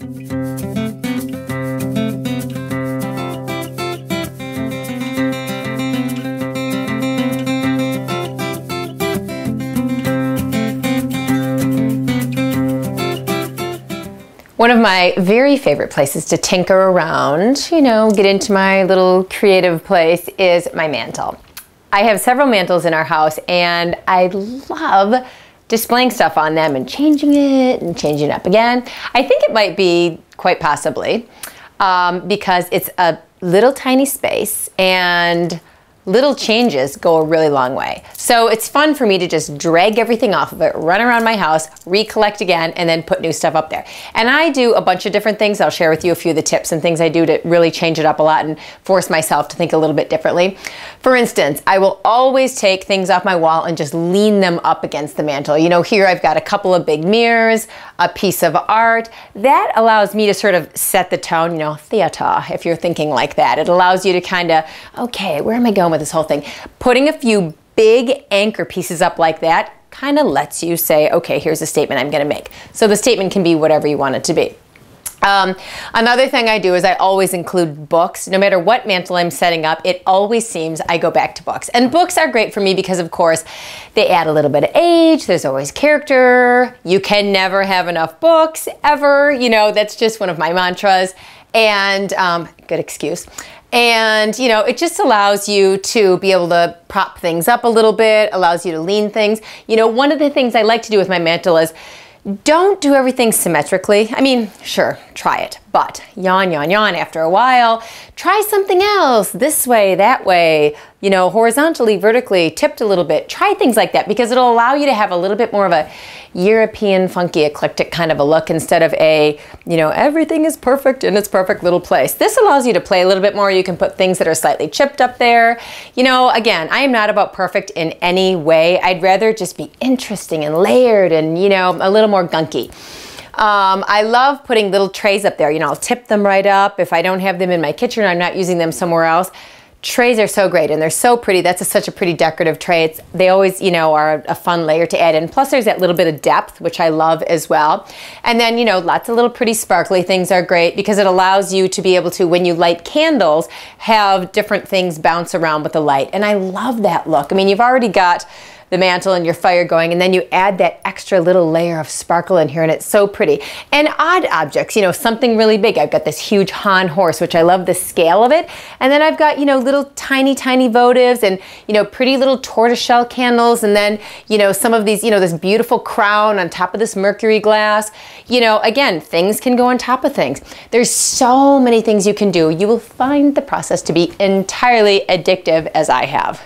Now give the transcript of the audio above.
One of my very favorite places to tinker around, you know, get into my little creative place is my mantle. I have several mantles in our house and I love displaying stuff on them and changing it and changing it up again. I think it might be quite possibly because it's a little tiny space and little changes go a really long way. So it's fun for me to just drag everything off of it, run around my house, recollect again, and then put new stuff up there. And I do a bunch of different things. I'll share with you a few of the tips and things I do to really change it up a lot and force myself to think a little bit differently. For instance, I will always take things off my wall and just lean them up against the mantle. You know, here I've got a couple of big mirrors, a piece of art. That allows me to sort of set the tone, you know, theater, if you're thinking like that. It allows you to kind of, okay, where am I going with this whole thing? Putting a few big anchor pieces up like that kind of lets you say, okay, here's a statement I'm going to make. So the statement can be whatever you want it to be. Another thing I do is I always include books. No matter what mantle I'm setting up, it always seems I go back to books. And books are great for me because, of course, they add a little bit of age. There's always character. You can never have enough books, ever. You know, that's just one of my mantras. And good excuse. And, you know, it just allows you to be able to prop things up a little bit, allows you to lean things. You know, one of the things I like to do with my mantle is don't do everything symmetrically. I mean, sure, try it, but yawn, yawn, yawn after a while. Try something else, this way, that way, you know, horizontally, vertically, tipped a little bit. Try things like that because it'll allow you to have a little bit more of a European, funky, eclectic kind of a look instead of a, you know, everything is perfect in its perfect little place. This allows you to play a little bit more. You can put things that are slightly chipped up there. You know, again, I am not about perfect in any way. I'd rather just be interesting and layered and, you know, a little more gunky. I love putting little trays up there. You know, I'll tip them right up. If I don't have them in my kitchen, I'm not using them somewhere else. Trays are so great and they're so pretty. That's such a pretty decorative tray. They always, you know, are a fun layer to add in. Plus there's that little bit of depth, which I love as well. And then, you know, lots of little pretty sparkly things are great because it allows you to be able to, when you light candles, have different things bounce around with the light. And I love that look. I mean, you've already got the mantle and your fire going, and then you add that extra little layer of sparkle in here and it's so pretty. And odd objects, you know, something really big. I've got this huge Han horse, which I love the scale of it. And then I've got, you know, little tiny, tiny votives and, you know, pretty little tortoiseshell candles. And then, you know, some of these, you know, this beautiful crown on top of this mercury glass. You know, again, things can go on top of things. There's so many things you can do. You will find the process to be entirely addictive, as I have.